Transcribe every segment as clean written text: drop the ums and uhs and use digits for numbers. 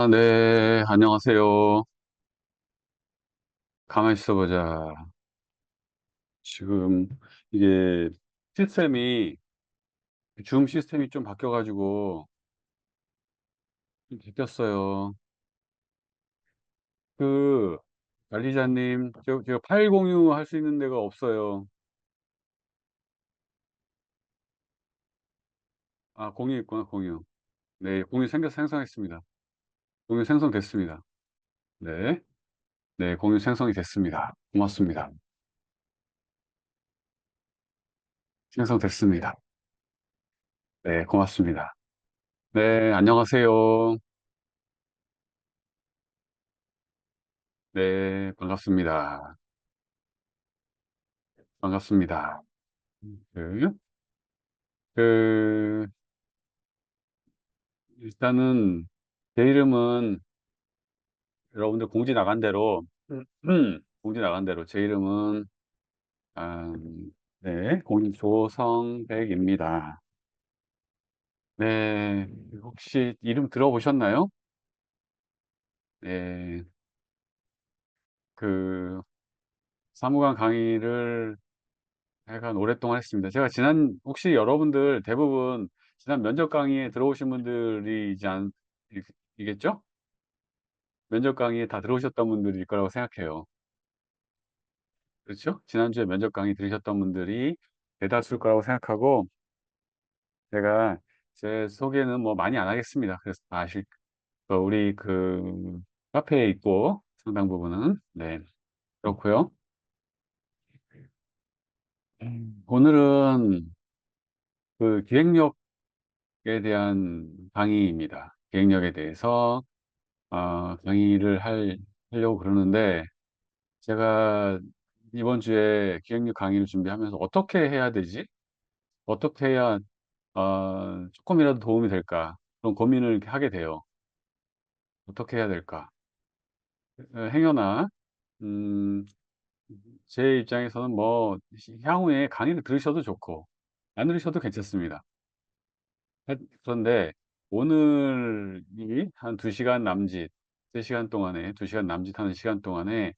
아, 네, 안녕하세요. 가만히 있어보자. 지금 이게 시스템이, 줌 시스템이 좀 바뀌어가지고 좀 바뀌었어요. 그, 관리자님, 제가 파일 공유 할 수 있는 데가 없어요. 아, 공유 있구나, 공유. 네, 공유 생성했습니다. 공유 생성됐습니다. 네, 네, 공유 생성이 됐습니다. 고맙습니다. 생성됐습니다. 네, 고맙습니다. 네, 안녕하세요. 네, 반갑습니다. 반갑습니다. 그, 그, 일단은 제 이름은 여러분들 공지 나간 대로 공지 나간 대로 제 이름은 아, 네, 공인 조성백입니다. 네, 혹시 이름 들어보셨나요? 네, 그 사무관 강의를 약간 오랫동안 했습니다. 제가 혹시 여러분들 대부분 지난 면접 강의에 들어오신 분들이지 이겠죠? 면접 강의에 다 들어오셨던 분들일 거라고 생각해요. 그렇죠? 지난주에 면접 강의 들으셨던 분들이 대다수일 거라고 생각하고, 제가 제 소개는 뭐 많이 안 하겠습니다. 그래서 다 우리 카페에 있고, 상당 부분은. 네, 그렇고요. 오늘은 기획력에 대한 강의입니다. 기획력에 대해서, 강의를 하려고 그러는데, 제가 이번 주에 기획력 강의를 준비하면서 어떻게 해야 되지? 어떻게 해야 조금이라도 도움이 될까? 그런 고민을 이렇게 하게 돼요. 어떻게 해야 될까? 행여나, 음, 제 입장에서는 뭐, 향후에 강의를 들으셔도 좋고, 안 들으셔도 괜찮습니다. 그런데, 오늘이 한 2시간 남짓, 3시간 동안에, 2시간 남짓 하는 시간 동안에,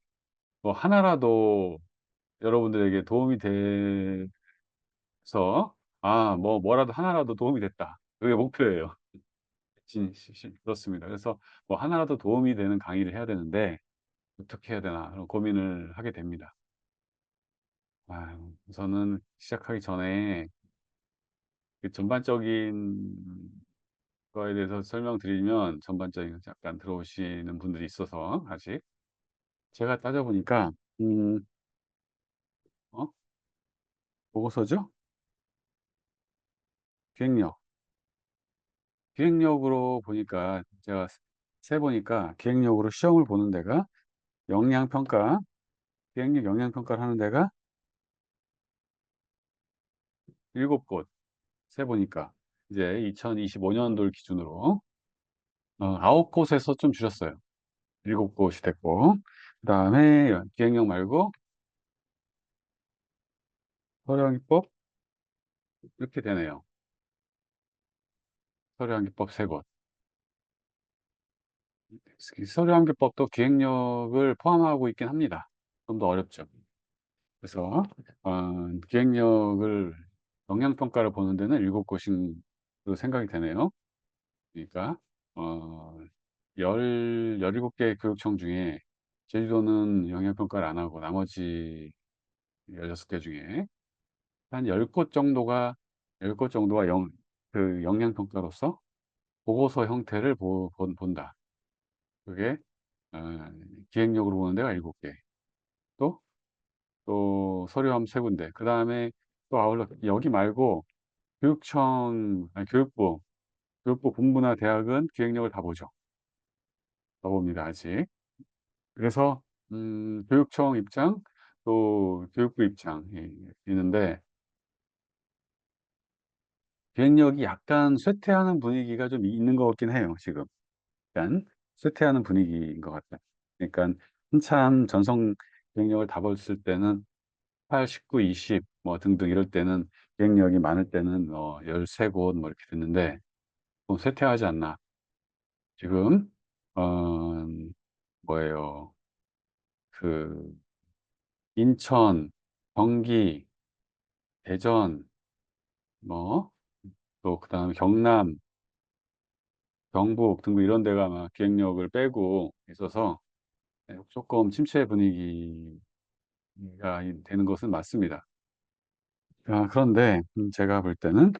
뭐, 하나라도 여러분들에게 도움이 돼서, 뭐라도 하나라도 도움이 됐다. 그게 목표예요. 그렇습니다. 그래서 뭐 하나라도 도움이 되는 강의를 해야 되는데 어떻게 해야 되나 그런 고민을 하게 됩니다. 우선은 시작하기 전에 전반적인 거에 대해서 설명드리면 전반적인 잠깐 들어오시는 분들이 있어서 아직 제가 따져보니까 음, 어? 보고서죠? 기획력. 기획력으로 보니까 제가 세보니까 기획력으로 시험을 보는 데가 역량평가, 기획력 역량평가를 하는 데가 7곳 세보니까 이제 2025년도를 기준으로 9곳에서 좀 줄였어요. 7곳이 됐고 그다음에 기획력 말고 서류항기법 이렇게 되네요. 서류항기법 3곳. 서류항기법도 기획력을 포함하고 있긴 합니다. 좀 더 어렵죠. 그래서 기획력을 역량평가를 보는 데는 7곳인 생각이 되네요. 그러니까 어, 17개 교육청 중에 제주도는 영향평가를 안 하고 나머지 16개 중에 한 10곳 정도가 영향평가로서 보고서 형태를 본다. 그게 어, 기획력으로 보는 데가 7개. 또, 또 서류함 3군데. 그 다음에 또 아울러 여기 말고 교육부 본부나 대학은 기획력을 다 보죠. 다 봅니다, 아직. 그래서 교육청 입장 또 교육부 입장이 있는데 기획력이 약간 쇠퇴하는 분위기가 좀 있는 것 같긴 해요, 지금. 약간 쇠퇴하는 분위기인 것 같아요. 그러니까 한참 전성 기획력을 다 봤을 때는 8, 19, 20 뭐 등등 이럴 때는 기획력이 많을 때는 13곳 뭐 이렇게 됐는데 좀 쇠퇴하지 않나 지금. 어, 뭐예요? 그, 인천, 경기, 대전, 뭐, 또 그다음에 경남, 경북 등등 이런 데가 아마 기획력을 빼고 있어서 조금 침체 분위기가 되는 것은 맞습니다. 그런데 제가 볼 때는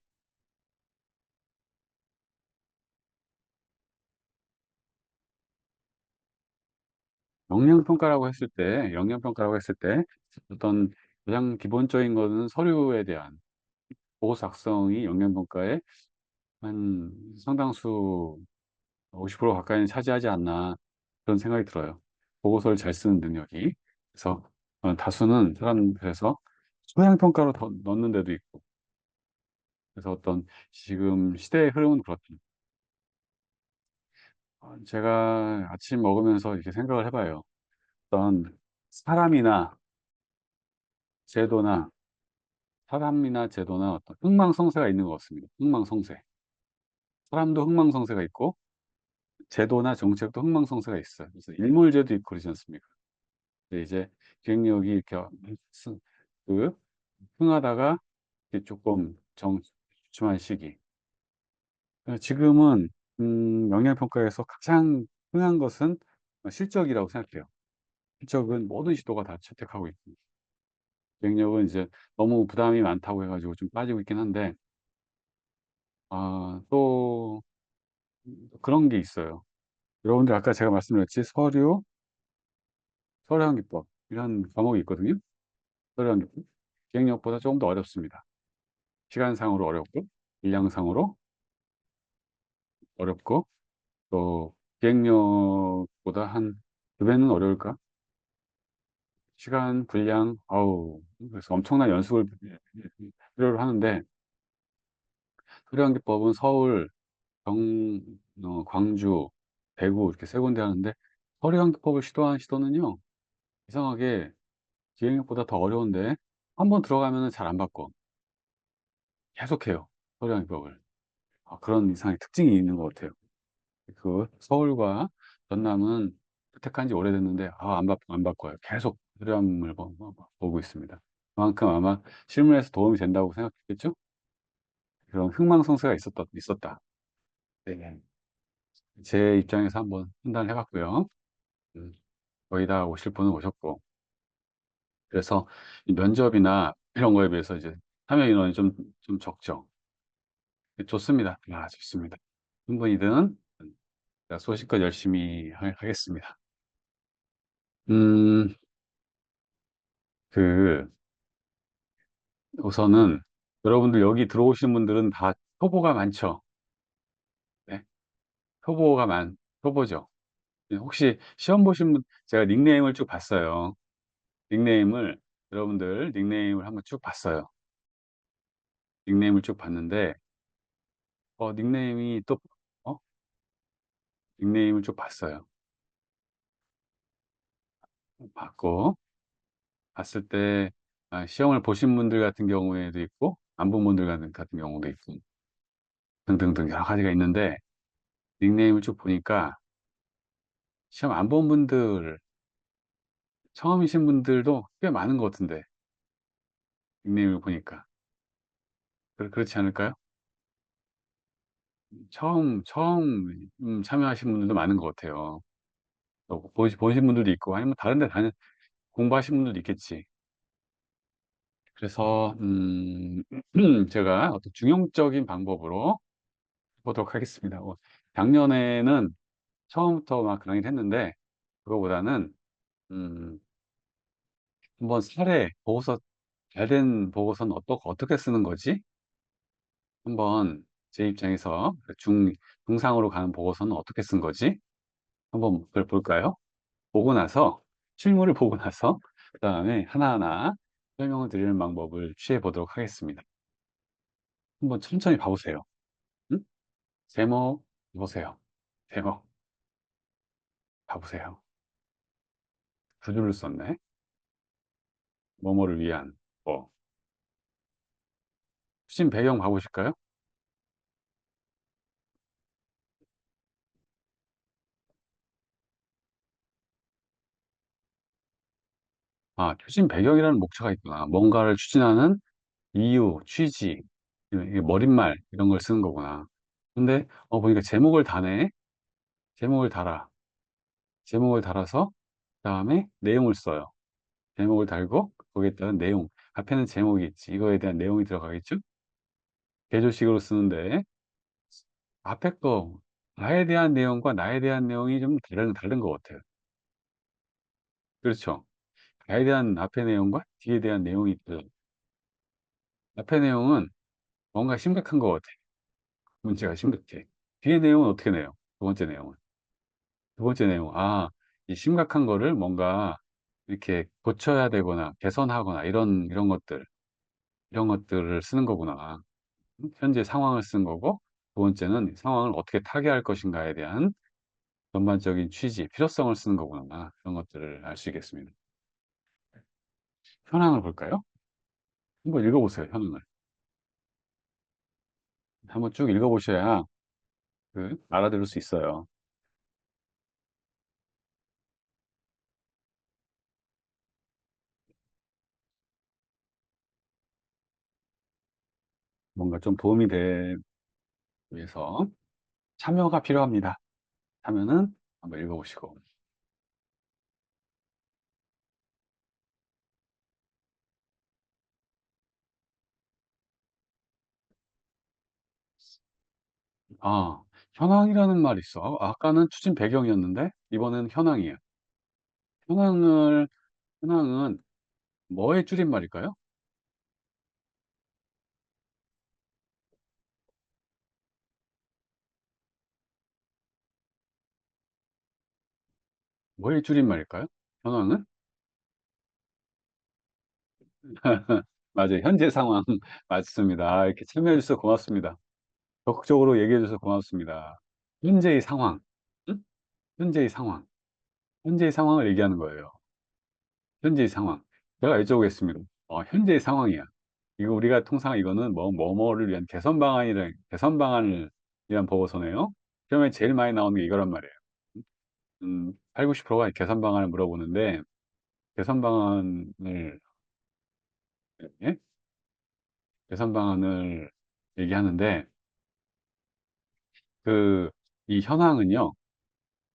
영양평가라고 했을 때 어떤 가장 기본적인 거는 서류에 대한 보고 작성이 영양평가에 한 상당수 50% 가까이는 차지하지 않나 그런 생각이 들어요. 보고서를 잘 쓰는 능력이. 그래서 다수는 사람 그래서 소양평가로 더 넣는 데도 있고. 그래서 어떤 지금 시대의 흐름은 그렇죠. 제가 아침 먹으면서 이렇게 생각을 해봐요. 어떤 사람이나 제도나 사람이나 제도나 어떤 흥망성쇠가 있는 것 같습니다. 흥망성쇠. 사람도 흥망성쇠가 있고 제도나 정책도 흥망성쇠가 있어요. 그래서 일몰제도 있고 그러지 않습니까? 근데 이제 기획력이 이렇게 그 흥하다가 이렇게 조금 주춤한 시기. 지금은 영양평가에서 가장 흥한 것은 실적이라고 생각해요. 실적은 모든 시도가 다 채택하고 있고 기획력은 이제 너무 부담이 많다고 해가지고 좀 빠지고 있긴 한데 또 그런 게 있어요. 여러분들 아까 제가 말씀드렸지 서류형 기법 이런 과목이 있거든요. 서류형 기법 기획력보다 조금 더 어렵습니다. 시간상으로 어렵고 일량상으로 어렵고 또 기획력보다 한 두 배는 어려울까? 시간, 분량, 아우 그래서 엄청난 연습을 필요로 하는데 서류형 기법은 서울, 광주, 대구 이렇게 세 군데 하는데 서류형 기법을 시도한 시도는요 이상하게 기획력보다 더 어려운데 한번 들어가면 잘 안 바꿔. 계속해요. 서량 기법을. 그런 이상의 특징이 있는 것 같아요. 그 서울과 전남은 채택한 지 오래됐는데 안 바꿔요. 계속 흐름을 보고 있습니다. 그만큼 아마 실무에서 도움이 된다고 생각했겠죠? 그런 흥망성쇠가 있었다. 네. 제 입장에서 한번 판단을 해봤고요. 음, 거의 다 오실 분은 오셨고. 그래서 이 면접이나 이런 거에 비해서 이제 참여 인원이 좀 적죠. 좋습니다. 좋습니다. 충분히든 제가 소식껏 열심히 하겠습니다. 음, 그, 우선은 여러분들 여기 들어오신 분들은 다 초보가 많죠? 네? 초보죠? 네, 혹시 시험 보신 분, 제가 닉네임을 쭉 봤어요. 닉네임을, 여러분들 닉네임을 한번 쭉 봤어요. 닉네임을 쭉 봤는데, 닉네임이 또, 어? 닉네임을 쭉 봤어요. 봤고, 봤을 때, 시험을 보신 분들 같은 경우에도 있고, 안 본 분들 같은 경우도 있고, 등등등 여러 가지가 있는데, 닉네임을 쭉 보니까, 시험 안 본 분들, 처음이신 분들도 꽤 많은 것 같은데, 닉네임을 보니까. 그렇지 않을까요? 처음 참여하신 분들도 많은 것 같아요. 또 보신 분들도 있고, 아니면 다른 데 공부하신 분들도 있겠지. 그래서, 제가 어떤 중용적인 방법으로 보도록 하겠습니다. 작년에는 처음부터 막 강의를 했는데, 그거보다는, 음, 한번 보고서, 잘 된 보고서는 어떻게 쓰는 거지? 한번 제 입장에서 중상으로 가는 보고서는 어떻게 쓴 거지? 한번 그걸 볼까요? 보고 나서, 실물을 보고 나서, 그 다음에 하나하나 설명을 드리는 방법을 취해 보도록 하겠습니다. 한번 천천히 봐보세요. 응? 제목 보세요. 제목 봐보세요. 두 줄을 썼네. 뭐뭐를 위한, 뭐. 추진 배경 봐보실까요? 추진 배경이라는 목차가 있구나. 뭔가를 추진하는 이유, 취지, 이게 머릿말, 이런 걸 쓰는 거구나. 근데, 보니까 제목을 다네. 제목을 달아. 제목을 달아서, 그 다음에 내용을 써요. 제목을 달고, 거기에 따른 내용. 앞에는 제목이 있지. 이거에 대한 내용이 들어가겠죠? 개조식으로 쓰는데, 앞에 거, 나에 대한 내용과 나에 대한 내용이 좀 다른 것 같아요. 그렇죠? 나에 대한 앞의 내용과 뒤에 대한 내용이 달라요. 앞의 내용은 뭔가 심각한 것 같아. 문제가 심각해. 뒤에 내용은 어떻게 내요? 두 번째 내용은. 두 번째 내용, 이 심각한 거를 뭔가 이렇게 고쳐야 되거나 개선하거나 이런 것들을 쓰는 거구나. 현재 상황을 쓴 거고, 두 번째는 상황을 어떻게 타개할 것인가에 대한 전반적인 취지, 필요성을 쓰는 거구나. 그런 것들을 알 수 있겠습니다. 현황을 볼까요? 한번 읽어보세요, 현황을. 한번 쭉 읽어보셔야 알아들을 수 있어요. 뭔가 좀 도움이 되기 위해서 참여가 필요합니다. 참여는 한번 읽어보시고. 아, 현황이라는 말이 있어. 아까는 추진 배경이었는데, 이번엔 현황이에요. 현황을, 현황은 뭐의 줄임말일까요? 뭐의 줄임말일까요? 현황은? 맞아요. 현재 상황. 맞습니다. 이렇게 참여해 주셔서 고맙습니다. 적극적으로 얘기해 주셔서 고맙습니다. 현재의 상황. 응? 현재의 상황. 현재의 상황을 얘기하는 거예요. 현재의 상황. 제가 여쭤보겠습니다. 현재의 상황이야. 이거 우리가 통상 이거는 뭐를 위한 개선 방안을 위한 보고서네요. 그러면 제일 많이 나오는 게 이거란 말이에요. 8, 90%가 개선 방안을 물어보는데, 개선 방안을, 예? 개선 방안을 얘기하는데, 그, 이 현황은요,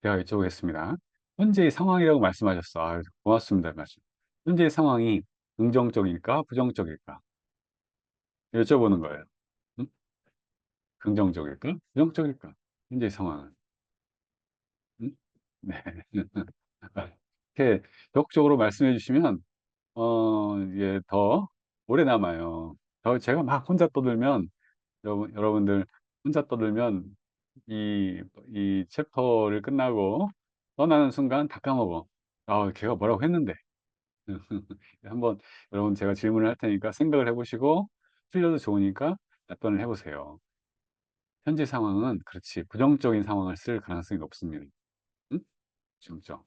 제가 여쭤보겠습니다. 현재의 상황이라고 말씀하셨어. 고맙습니다. 말씀. 현재의 상황이 긍정적일까, 부정적일까? 여쭤보는 거예요. 응? 긍정적일까, 부정적일까? 현재의 상황은. 응? 네. 이렇게 적극적으로 말씀해 주시면, 이게 더 오래 남아요. 제가 막 혼자 떠들면, 여러분들 혼자 떠들면, 이 챕터를 끝나고 떠나는 순간 다 까먹어. 걔가 뭐라고 했는데. 한번 여러분 제가 질문을 할 테니까 생각을 해보시고, 틀려도 좋으니까 답변을 해보세요. 현재 상황은 그렇지. 부정적인 상황을 쓸 가능성이 높습니다. 응? 부정적.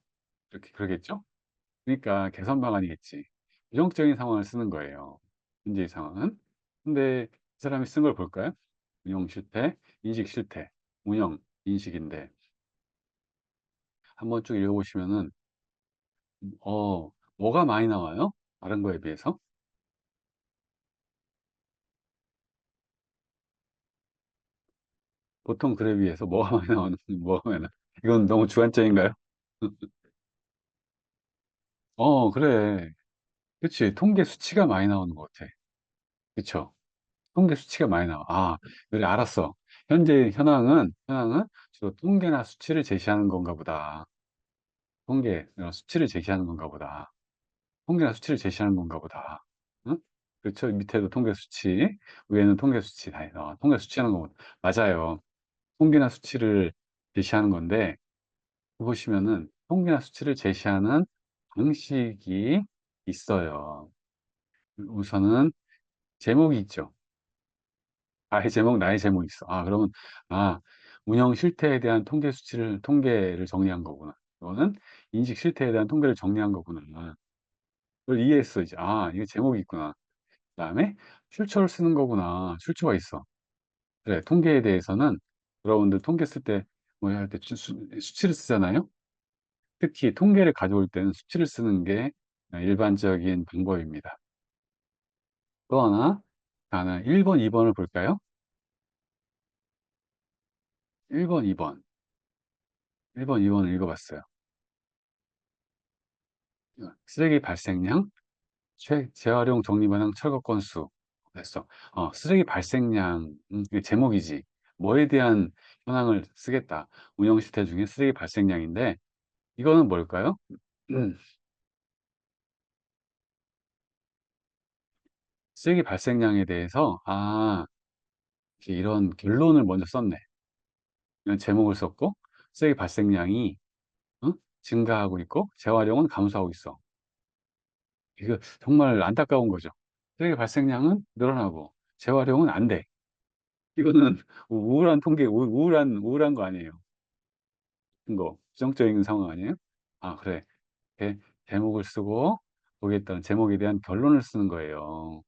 그러겠죠? 그러니까 개선 방안이겠지. 부정적인 상황을 쓰는 거예요. 현재의 상황은. 근데 이 사람이 쓴 걸 볼까요? 운영 실패, 인식 실패, 운영, 인식인데 한번 쭉 읽어보시면은 뭐가 많이 나와요? 다른 거에 비해서? 보통 글에 비해서 뭐가 많이 나오는 뭐가 많이 나 이건 너무 주관적인가요? 그래. 그치. 통계 수치가 많이 나오는 것 같아. 그쵸? 통계 수치가 많이 나와. 그래, 알았어. 현재 현황은 주로 통계나 수치를 제시하는 건가 보다. 수치를 제시하는 건가 보다. 통계나 수치를 제시하는 건가 보다. 응? 그렇죠? 밑에도 통계 수치, 위에는 통계 수치 다 있어. 통계 수치하는 거 맞아요. 통계나 수치를 제시하는 건데, 보시면은 통계나 수치를 제시하는 방식이 있어요. 우선은 제목이 있죠. 나의 제목, 나의 제목이 있어. 그러면, 아, 운영 실태에 대한 통계를 정리한 거구나. 이거는 인식 실태에 대한 통계를 정리한 거구나. 그걸 이해했어, 이제. 이게 제목이 있구나. 그 다음에 출처를 쓰는 거구나. 출처가 있어. 그래, 통계에 대해서는 여러분들 통계 쓸 때, 뭐 할 때 수치를 쓰잖아요. 특히 통계를 가져올 때는 수치를 쓰는 게 일반적인 방법입니다. 또 하나, 하나 1번, 2번을 볼까요? 1번, 2번. 1번, 2번을 읽어봤어요. 쓰레기 발생량, 재활용 정리 반응 철거 건수. 됐어. 쓰레기 발생량, 이게 제목이지. 뭐에 대한 현황을 쓰겠다. 운영 시태 중에 쓰레기 발생량인데, 이거는 뭘까요? 음, 쓰레기 발생량에 대해서, 이런 결론을 먼저 썼네. 이런 제목을 썼고, 쓰레기 발생량이, 어? 증가하고 있고, 재활용은 감소하고 있어. 이거 정말 안타까운 거죠. 쓰레기 발생량은 늘어나고, 재활용은 안 돼. 이거는 우울한 통계, 우울한 거 아니에요. 거, 부정적인 상황 아니에요? 그래. 제, 제목을 쓰고, 거기에 따른 제목에 대한 결론을 쓰는 거예요.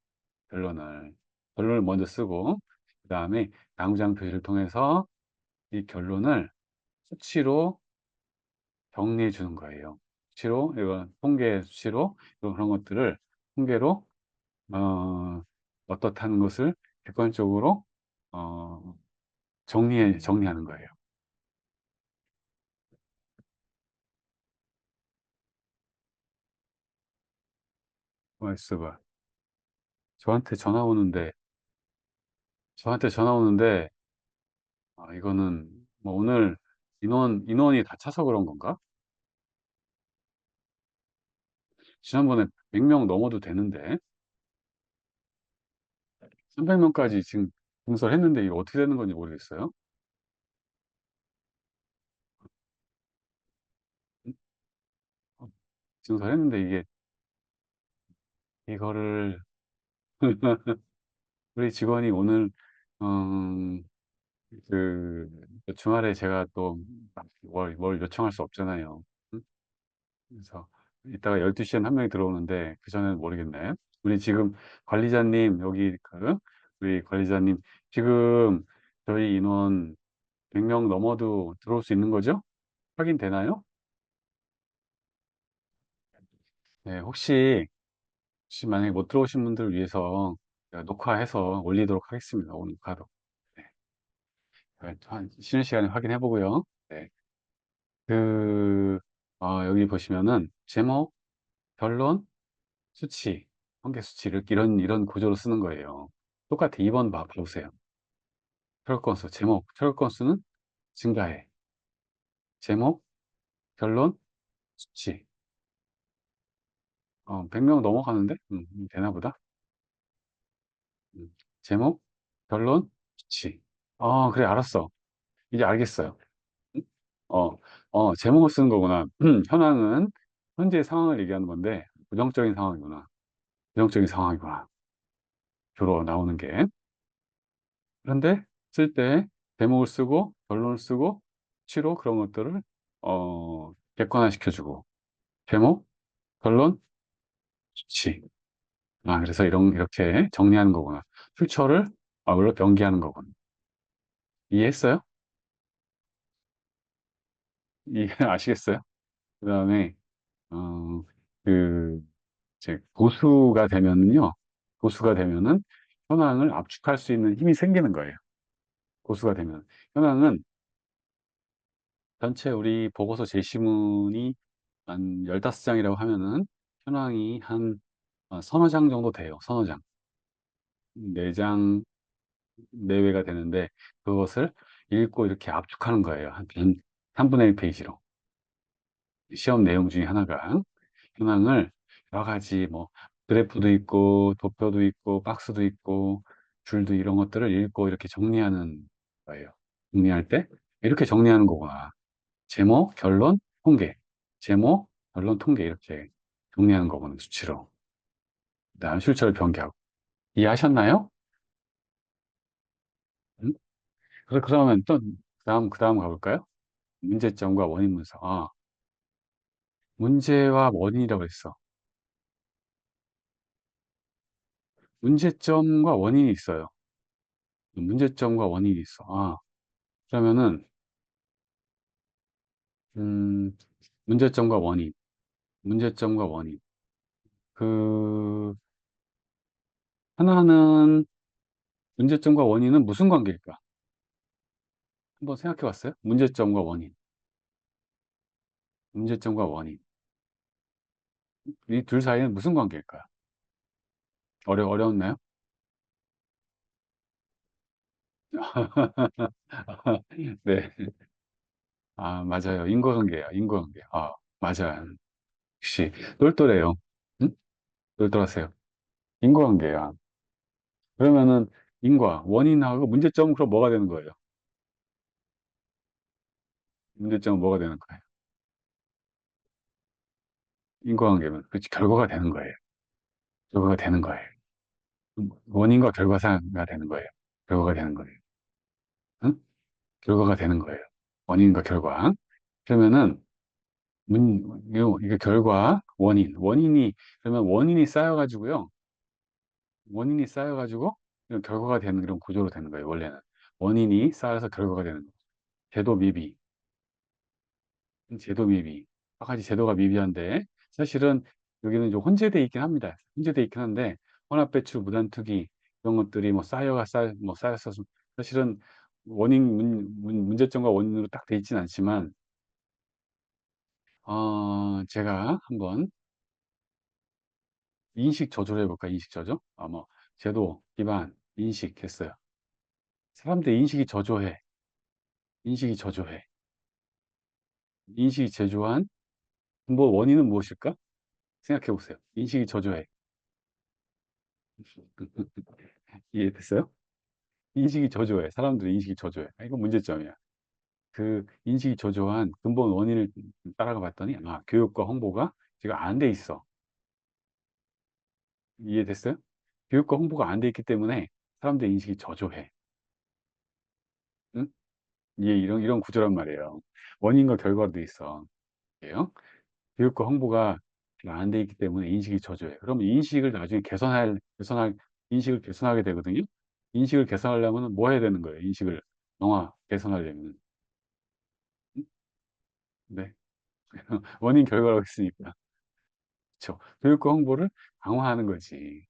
결론을. 결론을 먼저 쓰고, 그 다음에 양장 표시를 통해서 이 결론을 수치로 정리해 주는 거예요. 수치로, 이건 통계 수치로, 이런 그런 것들을 통계로, 어, 어떻다는 것을 객관적으로, 어, 정리하는 거예요. 가있어 봐. 저한테 전화 오는데, 저한테 전화 오는데, 이거는 뭐 오늘 인원이 다 차서 그런 건가? 지난번에 100명 넘어도 되는데, 300명까지 지금 공설했는데 이거 어떻게 되는 건지 모르겠어요. 증설했는데 이거를, 우리 직원이 오늘, 음, 그, 주말에 제가 또 뭘 요청할 수 없잖아요. 응? 그래서 이따가 12시엔 한 명이 들어오는데, 그전에는 모르겠네. 우리 지금 관리자님, 우리 관리자님, 지금 저희 인원 100명 넘어도 들어올 수 있는 거죠? 확인되나요? 네, 혹시 만약에 못 들어오신 분들을 위해서 제가 녹화해서 올리도록 하겠습니다. 오늘 녹화도. 네, 쉬는 시간에 확인해 보고요. 네. 그, 여기 보시면은 제목, 결론, 수치, 통계 수치를 이런 구조로 쓰는 거예요. 똑같아. 2번 보세요. 철거 건수, 제목, 철거 건수는 증가해. 제목, 결론, 수치. 100명 넘어가는데? 되나 보다. 음, 제목, 결론, 수치. 그래, 알았어. 이제 알겠어요. 음? 어, 제목을 쓰는 거구나. 현황은 현재 상황을 얘기하는 건데, 부정적인 상황이구나. 부정적인 상황이구나. 주로 나오는 게. 그런데 쓸 때 제목을 쓰고, 결론을 쓰고, 수치로 그런 것들을, 객관화 시켜주고, 제목, 결론, 수치. 그래서 이렇게 정리하는 거구나. 출처를, 물론 변기하는 거구나. 이해했어요? 아시겠어요? 그 다음에, 어, 그, 이제 고수가 되면은 현황을 압축할 수 있는 힘이 생기는 거예요. 고수가 되면. 현황은 전체 우리 보고서 제시문이 한 15장이라고 하면은 현황이 한 서너 장 정도 돼요. 서너 장. 4장 내외가 되는데 그것을 읽고 이렇게 압축하는 거예요. 한 3분의 1 페이지로. 시험 내용 중에 하나가 현황을 여러 가지 뭐 그래프도 있고 도표도 있고 박스도 있고 줄도 이런 것들을 읽고 이렇게 정리하는 거예요. 정리할 때 이렇게 정리하는 거구나. 제목, 결론, 통계. 제목, 결론, 통계 이렇게 정리하는 거구나. 수치로. 그다음 출처를 변기하고. 이해하셨나요? 응? 그러면 또 그다음 가볼까요? 문제점과 원인 분석. 문제와 원인이라고 했어. 문제점과 원인이 있어요. 문제점과 원인이 있어. 그러면은, 음, 문제점과 원인, 문제점과 원인. 그, 하나는 문제점과 원인은 무슨 관계일까? 한번 생각해 봤어요? 문제점과 원인. 문제점과 원인. 이 둘 사이는 무슨 관계일까요? 어려웠나요? 네. 아, 맞아요. 인과관계예요. 인과관계. 아, 맞아요. 역시 똘똘해요. 응? 똘똘하세요. 인과관계야. 그러면은 원인하고 문제점은 그럼 뭐가 되는 거예요? 문제점은 뭐가 되는 거예요? 인과관계면 그렇지 결과가 되는 거예요. 결과가 되는 거예요. 원인과 결과사가 되는 거예요. 결과가 되는 거예요. 응? 결과가 되는 거예요. 원인과 결과. 그러면은 이게 결과, 원인이 그러면 원인이 쌓여가지고 이런 결과가 되는 이런 구조로 되는 거예요. 원래는 원인이 쌓여서 결과가 되는 거예요. 제도 미비, 제도 미비. 한 가지 제도가 미비한데 사실은 여기는 좀 혼재돼 있긴 합니다. 혼재돼 있긴 한데 혼합 배출, 무단 투기 이런 것들이 뭐 쌓여서 사실은 문제점과 원인으로 딱 돼 있지는 않지만 제가 한번 인식 저조를 해볼까? 인식 저조? 뭐 제도 기반 인식 했어요. 사람들 인식이 저조해. 인식이 저조한 뭐 원인은 무엇일까? 생각해 보세요. 인식이 저조해. 이해됐어요? 인식이 저조해. 사람들의 인식이 저조해. 이건 문제점이야. 그 인식이 저조한 근본 원인을 따라가 봤더니 교육과 홍보가 지금 안 돼 있어. 이해됐어요? 교육과 홍보가 안 돼 있기 때문에 사람들의 인식이 저조해. 응? 이런 구조란 말이에요. 원인과 결과도 있어. 예요? 교육과 홍보가 안 돼 있기 때문에 인식이 저조해. 그럼 인식을 나중에 인식을 개선하게 되거든요. 인식을 개선하려면 뭐 해야 되는 거예요? 인식을 개선하려면. 응? 네. 원인 결과라고 했으니까. 그렇죠. 교육과 홍보를 강화하는 거지.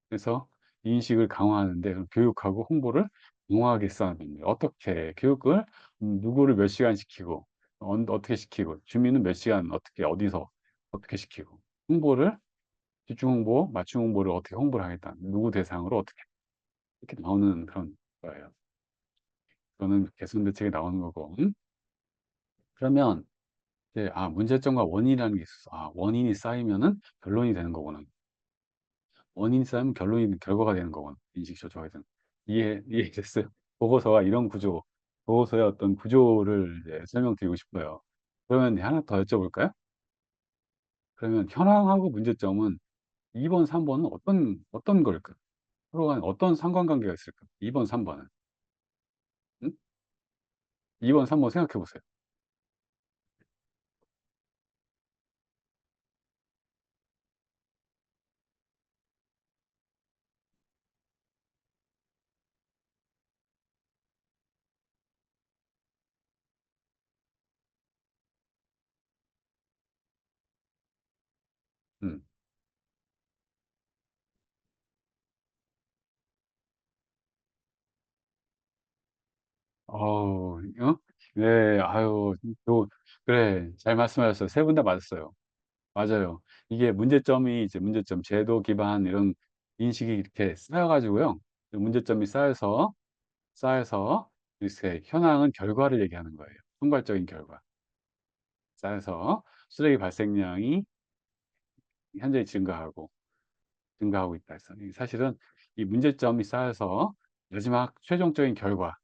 그래서 인식을 강화하는데 교육하고 홍보를 강화하게 써야 됩니다. 어떻게 교육을 누구를 몇 시간 시키고 어떻게 시키고 주민은 몇 시간 어떻게 어디서 어떻게 시키고 홍보를 집중 홍보, 맞춤 홍보를 어떻게 홍보를 하겠다. 누구 대상으로 어떻게 이렇게 나오는 그런 거예요. 그거는 개선 대책에 나오는 거고. 그러면 이제 문제점과 원인이라는 게 있었어. 원인이 쌓이면은 결론이 되는 거구나. 원인이 쌓이면 결과가 되는 거구나. 인식 조작이 되는. 이해됐어요? 보고서가 이런 보고서의 어떤 구조를 이제 설명드리고 싶어요. 그러면 하나 더 여쭤볼까요? 그러면 현황하고 문제점은 2번, 3번은 어떤 걸까? 서로 간 어떤 상관관계가 있을까? 2번, 3번은. 응? 2번, 3번 생각해 보세요. 음. 네, 그래, 잘 말씀하셨어요. 세 분 다 맞았어요. 맞아요. 이게 문제점, 제도 기반 이런 인식이 이렇게 쌓여가지고요. 문제점이 쌓여서, 이렇게 현황은 결과를 얘기하는 거예요. 총괄적인 결과. 쌓여서 쓰레기 발생량이 현저히 증가하고 있다 해서. 사실은 이 문제점이 쌓여서 마지막 최종적인 결과,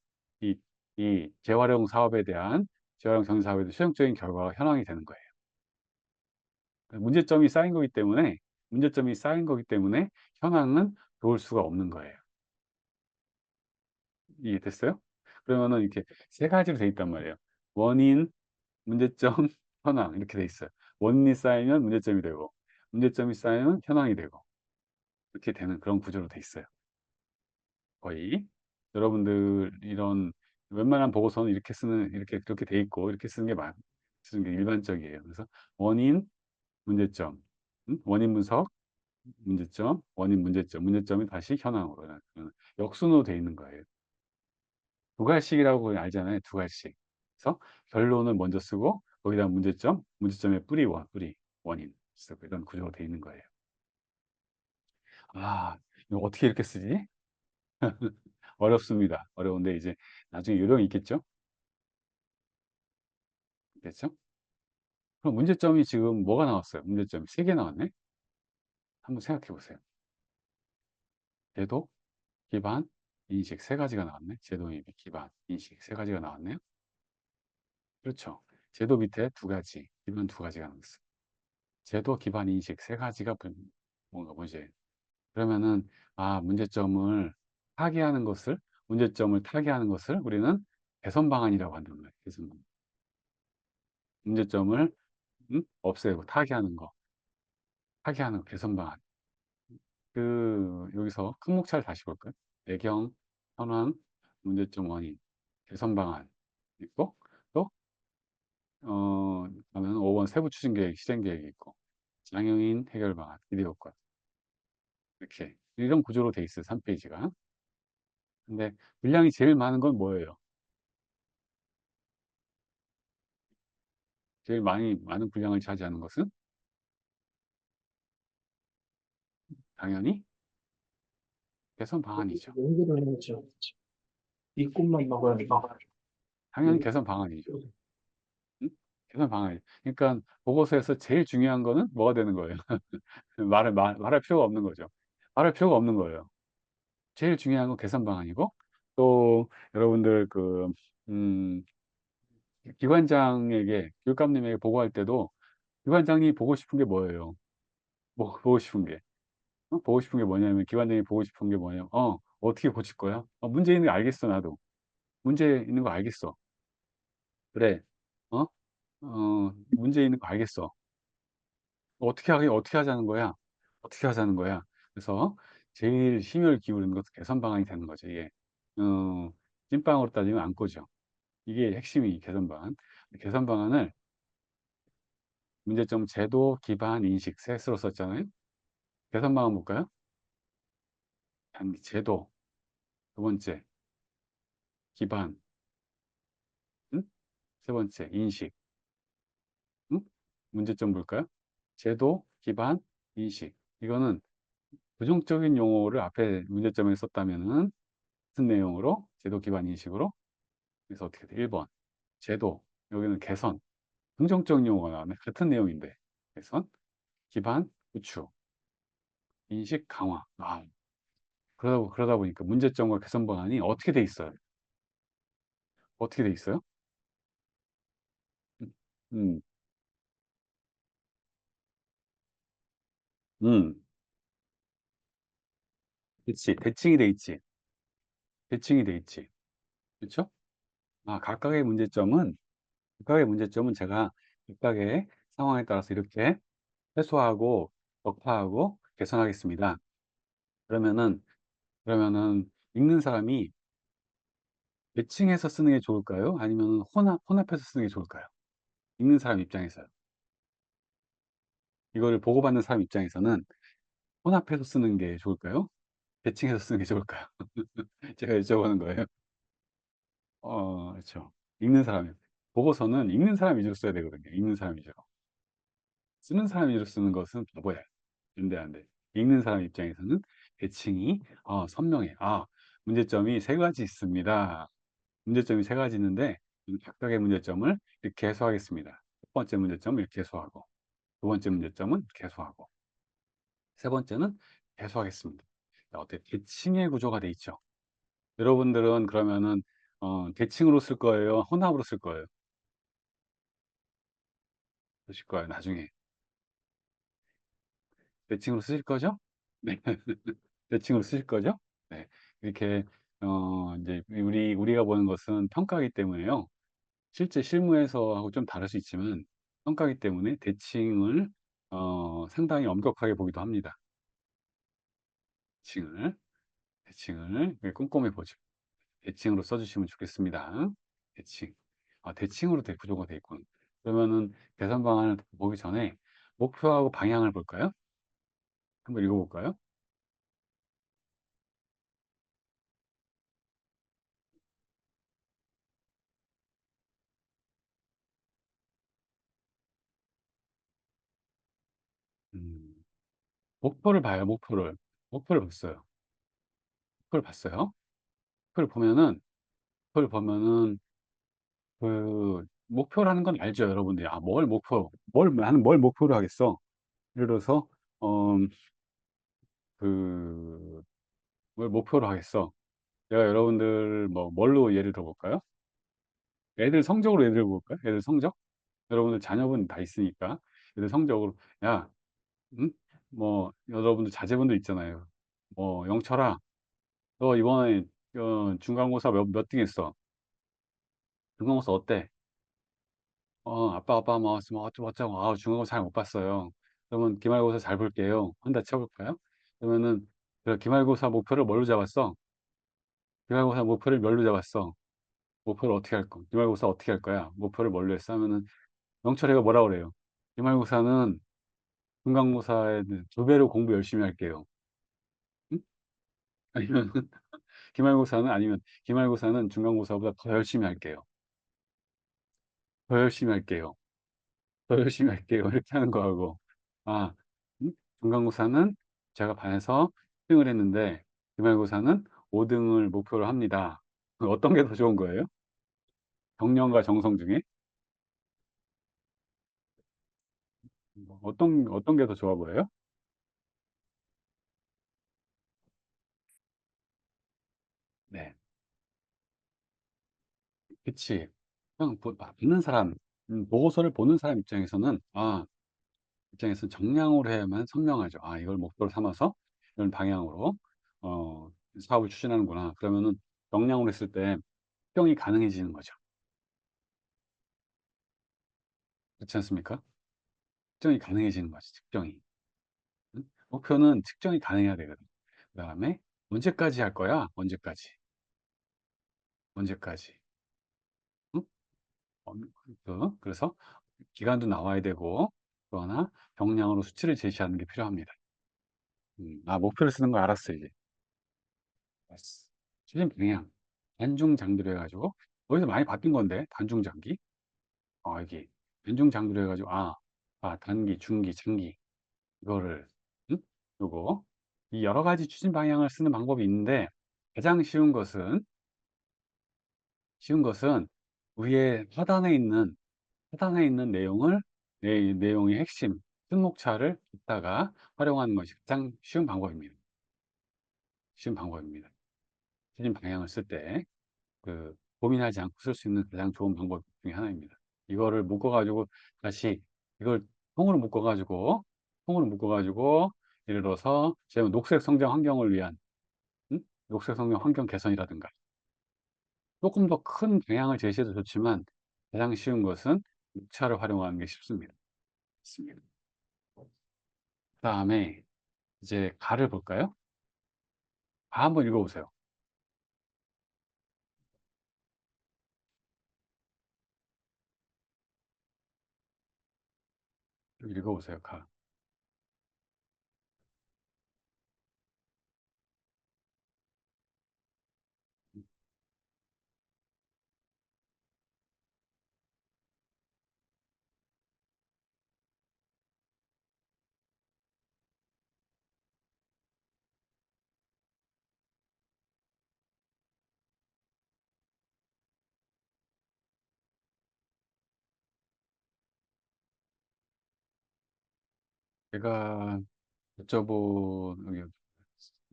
이, 이 재활용 정리 사업에 대한 최종적인 결과가 현황이 되는 거예요. 문제점이 쌓인 거기 때문에, 문제점이 쌓인 거기 때문에 현황은 좋을 수가 없는 거예요. 이해됐어요? 그러면은 이렇게 세 가지로 돼 있단 말이에요. 원인, 문제점, 현황 이렇게 돼 있어요. 원인이 쌓이면 문제점이 되고, 문제점이 쌓이면 현황이 되고, 이렇게 되는 그런 구조로 돼 있어요. 거의. 여러분들 이런 웬만한 보고서는 이렇게 그렇게 돼 있고, 이렇게 쓰는 게 일반적이에요. 그래서 원인, 문제점, 원인 분석, 문제점, 원인 문제점, 문제점이 다시 현황으로 역순으로 돼 있는 거예요. 두 갈씩이라고 알잖아요. 두 갈씩. 그래서 결론을 먼저 쓰고 거기다 문제점, 문제점의 뿌리, 원인 쓰고 이런 구조로 돼 있는 거예요. 아, 이거 어떻게 이렇게 쓰지? 어렵습니다. 어려운데 이제 나중에 요령이 있겠죠? 됐죠? 그럼 문제점이 지금 뭐가 나왔어요? 문제점이 3개 나왔네? 한번 생각해 보세요. 제도, 기반, 인식 3가지가 나왔네. 제도, 기반, 인식 3가지가 나왔네요. 그렇죠. 제도 밑에 2가지, 기반 2가지가 나왔어요. 제도, 기반, 인식 3가지가 뭔가 문제. 그러면은 문제점을 타개하는 것을 문제점을 타개하는 것을 우리는 개선 방안이라고 한단 말이에요. 개선 방안. 문제점을 없애고 타개하는 거, 개선 방안. 여기서 항목차를 다시 볼까요? 배경, 현황, 문제점 원인, 개선 방안 있고 또 그러면 5번 세부 추진 계획, 실행 계획이 있고 장애인 해결 방안, 기대 효과 이렇게 이런 구조로 돼 있어요. 3페이지가. 근데 분량이 제일 많은 건 뭐예요? 제일 많은 분량을 차지하는 것은 당연히 개선 방안이죠. 연결을 해야죠. 이 꿈만 먹어야 돼. 당연히 개선 방안이죠. 응? 개선 방안이죠. 그러니까 보고서에서 제일 중요한 거는 뭐가 되는 거예요? 말할 필요가 없는 거죠. 말할 필요가 없는 거예요. 제일 중요한 건 개선 방안이고 또 여러분들 음, 기관장에게 교육감님에게 보고할 때도 기관장이 보고 싶은 게 뭐예요? 보고 싶은 게 보고 싶은 게 뭐냐면 기관장이 보고 싶은 게 뭐냐면 어떻게 고칠 거야? 문제 있는 거 알겠어 나도. 문제 있는 거 알겠어. 그래. 어? 문제 있는 거 알겠어. 어떻게 하자는 거야? 어떻게 하자는 거야? 그래서 제일 힘을 기울이는 것도 개선 방안이 되는 거죠, 이게. 찐빵으로 따지면 안고죠. 이게 핵심이 개선 방안. 개선 방안을 문제점 제도, 기반, 인식 셋으로 썼잖아요. 개선 방안 볼까요? 제도, 두 번째, 기반, 응? 세 번째, 인식, 응? 문제점 볼까요? 제도, 기반, 인식. 이거는 부정적인 용어를 앞에 문제점에 썼다면은 같은 내용으로 제도 기반 인식으로 그래서 어떻게 돼? 1번 제도 여기는 개선 긍정적인 용어가 나왔네. 같은 내용인데 개선 기반 구축 인식 강화 그러다 보니까 문제점과 개선 방안이 어떻게 돼 있어요? 어떻게 돼 있어요? 음, 음, 음. 그치 대칭이 돼 있지. 대칭이 돼 있지. 그렇죠? 각각의 문제점은 제가 각각의 상황에 따라서 이렇게 해소하고 격파하고 개선하겠습니다. 그러면은 읽는 사람이 매칭해서 쓰는 게 좋을까요? 아니면 혼합해서 쓰는 게 좋을까요? 읽는 사람 입장에서요. 이거를 보고받는 사람 입장에서는 혼합해서 쓰는 게 좋을까요? 매칭해서 쓰는 게 좋을까요? 제가 여쭤보는 거예요. 그렇죠. 읽는 사람이. 보고서는 읽는 사람 위주로 써야 되거든요. 읽는 사람 위주로. 쓰는 사람 위주로 쓰는 것은 바보야. 안 돼. 읽는 사람 입장에서는 대칭이 선명해. 문제점이 3가지 있습니다. 문제점이 3가지 있는데 각각의 문제점을 이렇게 해소하겠습니다. 첫 번째 문제점을 이렇게 해소하고 두 번째 문제점은 이렇게 해소하고 세 번째는 해소하겠습니다. 어때? 대칭의 구조가 돼 있죠. 여러분들은 그러면은 대칭으로 쓸 거예요? 혼합으로 쓸 거예요? 쓰실 거예요, 나중에. 대칭으로 쓰실 거죠? 네. 대칭으로 쓰실 거죠? 네. 이렇게 이제 우리가 보는 것은 평가이기 때문에요. 실제 실무에서하고 좀 다를 수 있지만 평가이기 때문에 대칭을 상당히 엄격하게 보기도 합니다. 대칭을 대칭을 꼼꼼히 보죠. 대칭으로 써주시면 좋겠습니다. 대칭. 대칭으로 구조가 돼 있군. 그러면은 개선 방안을 보기 전에 목표하고 방향을 볼까요? 한번 읽어볼까요? 음, 목표를 봐요, 목표를. 목표를 봤어요. 목표를 봤어요. 목표를 보면은, 그, 목표라는 건 알죠, 여러분들이. 아, 나는 뭘 목표로 하겠어? 예를 들어서, 어, 그, 뭘 목표로 하겠어? 내가 여러분들, 뭘로 예를 들어볼까요? 애들 성적으로 예를 들어볼까요? 애들 성적? 여러분들 자녀분 다 있으니까. 애들 성적으로, 야, 응? 여러분들 자제분들 있잖아요. 영철아, 너 이번에, 중간고사 몇 등 했어? 중간고사 어때? 아빠, 어쩌고 저쩌고, 중간고사 잘 못 봤어요. 그러면 기말고사 잘 볼게요. 한다 쳐볼까요? 그러면은, 그 기말고사 목표를 뭘로 잡았어? 기말고사 목표를 뭘로 잡았어? 목표를 어떻게 할 거? 기말고사 어떻게 할 거야? 목표를 뭘로 했어? 하면은, 영철이가 뭐라 그래요? 기말고사는 중간고사에 두 배로 공부 열심히 할게요. 응? 아니면, 기말고사는 중간고사보다 더 열심히 할게요. 더 열심히 할게요. 더 열심히 할게요. 이렇게 하는 거하고, 아, 음? 중간고사는 제가 반에서 1등을 했는데, 기말고사는 5등을 목표로 합니다. 어떤 게 더 좋은 거예요? 정령과 정성 중에? 어떤 게 더 좋아 보여요? 네. 그치. 보는 사람, 보고서를 보는 사람 입장에서는 정량으로 해야만 선명하죠. 아, 이걸 목표로 삼아서 이런 방향으로, 어, 사업을 추진하는구나. 그러면은 정량으로 했을 때 측정이 가능해지는 거죠. 그렇지 않습니까? 측정이 가능해지는 거지, 측정이. 응? 목표는 측정이 가능해야 되거든. 그 다음에, 언제까지 할 거야? 언제까지? 언제까지? 응? 그래서, 기간도 나와야 되고, 또 하나, 정량으로 수치를 제시하는 게 필요합니다. 목표를 쓰는 거 알았어, 이제. 알았어. 추진 방향. 단중장기로 해가지고, 여기서 많이 바뀐 건데, 단중장기. 여기. 단중장기로 해가지고, 단기, 중기, 장기. 이거를, 응? 요거. 이 여러 가지 추진 방향을 쓰는 방법이 있는데, 가장 쉬운 것은 위에 하단에 있는 내용의 핵심, 승목차를 갖다가 활용하는 것이 가장 쉬운 방법입니다. 쉬운 방법입니다. 추진 방향을 쓸 때, 고민하지 않고 쓸 수 있는 가장 좋은 방법 중에 하나입니다. 이거를 묶어가지고, 다시, 이걸 통으로 묶어가지고, 예를 들어서, 제가 녹색 성장 환경을 위한, 응? 녹색 성장 환경 개선이라든가, 조금 더 큰 방향을 제시해도 좋지만, 가장 쉬운 것은 목차를 활용하는 게 쉽습니다. 그 다음에, 이제 가를 볼까요? 가 한번 읽어보세요. 읽어보세요, 가. 제가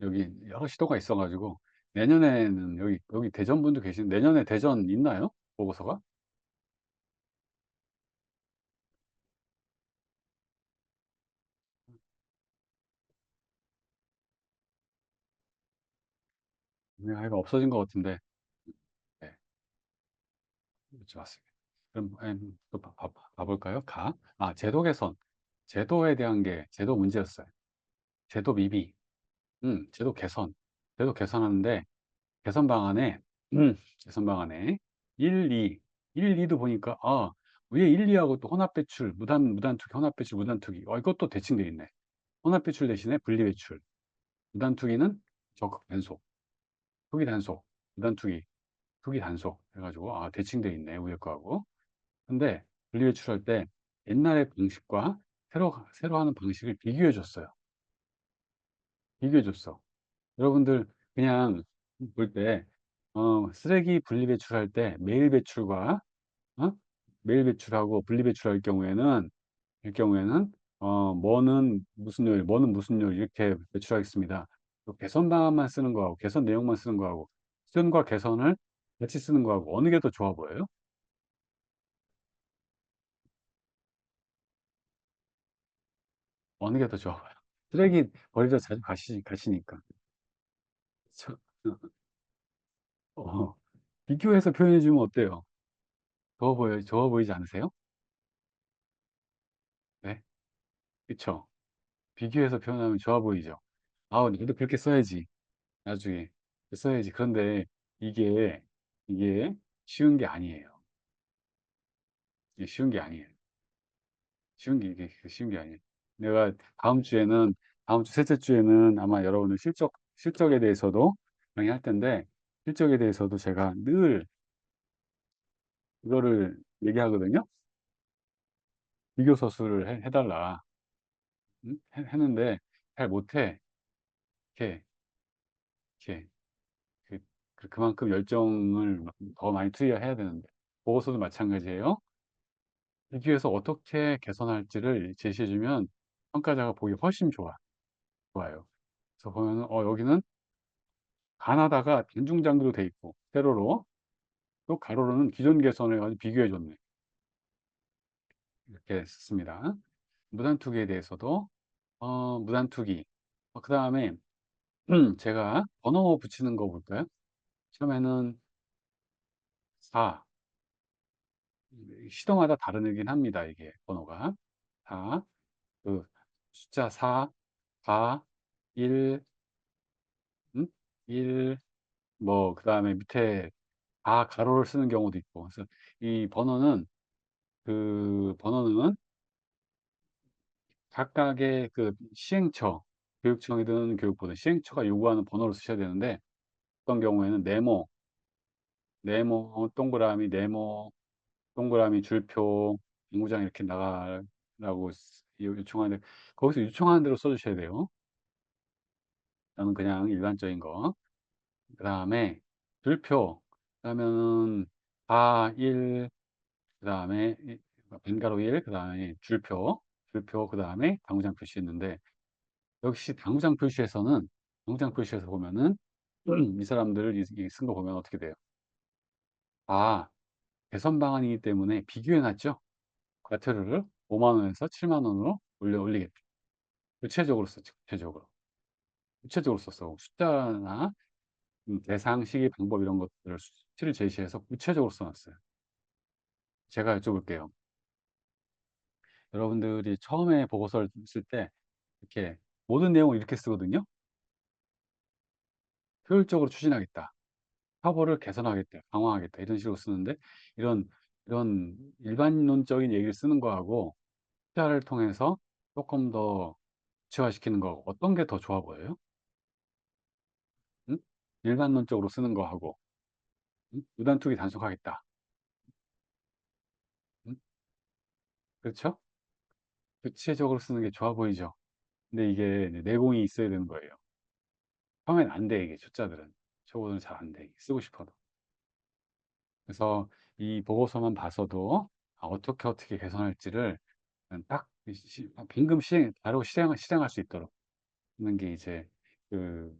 여기 여러 시도가 있어가지고, 내년에는 여기 대전 분도 내년에 대전 있나요? 보고서가? 네, 하여간 없어진 것 같은데, 네, 그렇죠, 맞습니다. 그럼, 또 봐볼까요? 제도 개선. 제도에 대한 게, 제도 문제였어요. 제도 미비, 제도 개선. 제도 개선하는데, 개선 방안에, 개선 방안에, 1, 2도 보니까, 위에 1, 2하고 또 혼합배출, 무단투기, 혼합배출, 무단투기. 이것도 대칭돼 있네. 혼합배출 대신에 분리배출. 무단투기는 적극 단속, 투기 단속, 무단투기, 투기 단속 해가지고, 대칭돼 있네, 위에 거하고. 근데 분리배출할 때 옛날의 방식과 새로 하는 방식을 비교해 줬어요. 비교해 줬어. 여러분들 그냥 볼 때, 쓰레기 분리배출할 때 매일 배출과, 어? 매일 배출하고 분리배출할 경우에는, 뭐는 무슨 요일 이렇게 배출하겠습니다. 또 개선 방안만 쓰는 거하고 개선 내용만 쓰는 거하고 수정과 개선을 같이 쓰는 거하고 어느 게 더 좋아 보여요? 어느 게 더 좋아 보여요? 쓰레기 버리러 자주 가시니까. 그쵸? 어, 비교해서 표현해 주면 어때요? 좋아 보이지 않으세요? 네, 그쵸? 비교해서 표현하면 좋아 보이죠? 나도 그렇게 써야지. 나중에 써야지. 그런데 이게 이게 쉬운 게 아니에요. 이게 쉬운 게 아니에요. 이게 쉬운 게 아니에요. 내가 다음 주 셋째 주에는 아마 여러분들 실적에 대해서도 강의할 텐데, 실적에 대해서도 제가 늘 이거를 얘기하거든요. 비교 서술을 해달라. 응? 했는데 잘 못해. 이렇게, 이렇게, 그, 그만큼 열정을 더 많이 투여해야 되는데. 보고서도 마찬가지예요. 비교해서 어떻게 개선할지를 제시해주면 평가자가 보기 훨씬 좋아요. 그래서 보면은, 여기는 가나다가 단중장기로 돼 있고, 세로로, 또 가로로는 기존 개선을 가지고 비교해줬네. 이렇게 썼습니다. 무단투기에 대해서도, 무단투기. 그 다음에, 제가 번호 붙이는 거 볼까요? 처음에는 4, 시도마다 다르긴 합니다. 이게 번호가. 4, 숫자 4, 4, 1, 1, 그 다음에 밑에 다 가로를 쓰는 경우도 있고. 그래서 이 번호는 각각의 그 시행처, 교육청이든 교육부든 시행처가 요구하는 번호를 쓰셔야 되는데, 어떤 경우에는 동그라미, 줄표, 당구장 이렇게 나가라고 요청하는데, 거기서 요청하는 대로 써주셔야 돼요. 저는 그냥 일반적인 거. 그 다음에 줄표, 그러면은 4, 1, 그 다음에 벤가로 1, 그 다음에 줄표, 그 다음에 당구장 표시했는데, 역시 당구장 표시에서 보면은 이 사람들 쓴 거 보면 어떻게 돼요? 아, 개선 방안이기 때문에 비교해 놨죠? 과태료를 5만 원에서 7만 원으로 올리겠다. 구체적으로 썼죠. 구체적으로 썼어. 숫자나 대상, 시기, 방법 이런 것들을 수치를 제시해서 구체적으로 써놨어요. 제가 여쭤볼게요. 여러분들이 처음에 보고서를 쓸 때 이렇게 모든 내용을 이렇게 쓰거든요. 효율적으로 추진하겠다. 사고를 개선하겠다, 강화하겠다 이런 식으로 쓰는데, 이런 일반론적인 얘기를 쓰는 거하고 숫자를 통해서 조금 더 구체화시키는 거 어떤 게 더 좋아 보여요? 응? 일반론적으로 쓰는 거하고, 응? 무단투기 단속하겠다. 응? 그렇죠? 구체적으로 쓰는 게 좋아 보이죠? 근데 이게 내공이 있어야 되는 거예요. 처음엔 안 돼, 이게 숫자들은. 초보들은 잘 안 돼, 쓰고 싶어도. 그래서 이 보고서만 봐서도 어떻게 개선할지를 딱 방금 바로 실행할 수 있도록 하는 게 이제 그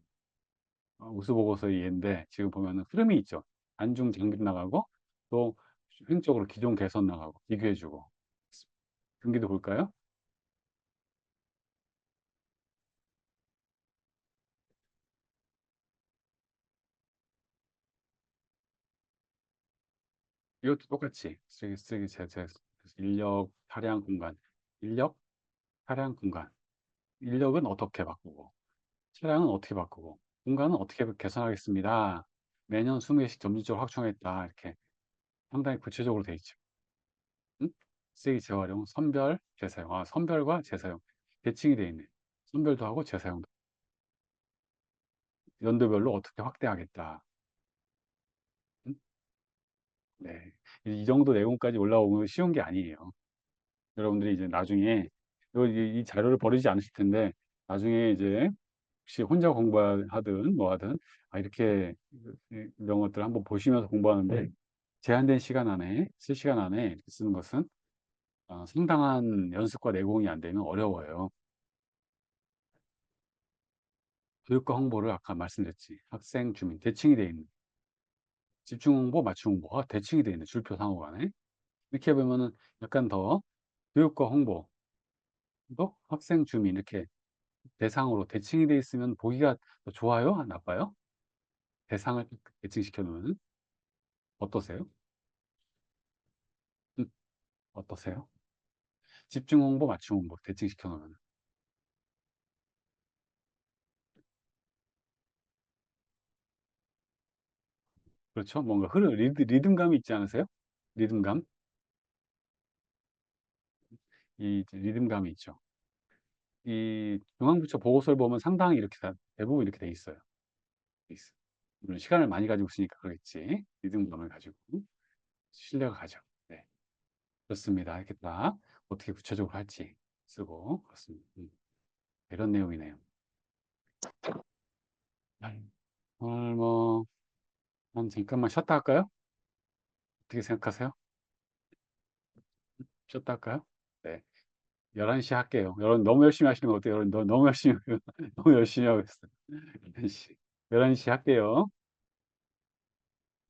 우수보고서의 예인데, 지금 보면은 흐름이 있죠. 안중 장립 나가고 또 횡적으로 기존 개선 나가고 비교해주고. 경기도 볼까요? 이것도 똑같이 쓰레기 제재, 인력, 차량, 공간, 인력, 차량, 공간. 인력은 어떻게 바꾸고, 차량은 어떻게 바꾸고, 공간은 어떻게 개선하겠습니다. 매년 20개씩 점진적으로 확충하겠다. 이렇게 상당히 구체적으로 돼 있죠. 응? 쓰레기 재활용, 선별, 재사용. 아, 선별과 재사용. 대칭이 되어 있네. 선별도 하고 재사용도. 연도별로 어떻게 확대하겠다. 음? 네. 이 정도 내용까지 올라오면 쉬운 게 아니에요. 여러분들이 이제 나중에 이 자료를 버리지 않으실 텐데 나중에 이제 혹시 혼자 공부하든 뭐 하든 이렇게 이런 것들 한번 보시면서 공부하는데 제한된 시간 안에, 실시간 안에 이렇게 쓰는 것은 상당한 연습과 내공이 안 되면 어려워요. 교육과 홍보를 아까 말씀드렸지. 학생, 주민, 대칭이 되어 있는. 집중 홍보, 맞춤 홍보가 대칭이 되어 있는 줄표 상호 간에. 이렇게 보면은 약간 더 교육과 홍보, 또 학생, 주민 이렇게 대상으로 대칭이 되어 있으면 보기가 더 좋아요? 나빠요? 대상을 대칭시켜 놓으면 어떠세요? 음, 어떠세요? 집중 홍보, 맞춤 홍보 대칭시켜 놓으면. 그렇죠? 뭔가 리듬감이 있지 않으세요? 리듬감? 리듬감이 있죠. 이 중앙부처 보고서를 보면 상당히 이렇게 대부분 이렇게 돼 있어요. 돼 있어. 물론 시간을 많이 가지고 있으니까 그러겠지. 리듬감을 가지고 신뢰가 가죠. 네, 그렇습니다. 이렇게 딱 어떻게 구체적으로 할지 쓰고 그렇습니다. 이런 내용이네요. 오늘 뭐 한 잠깐만 쉬었다 할까요? 어떻게 생각하세요? 쉬었다 할까요? 네. 11시 할게요. 여러분 너무 열심히 하시는 거 어때요? 여러분 너무 열심히 너무 열심히 하고 있어요. 11시 할게요.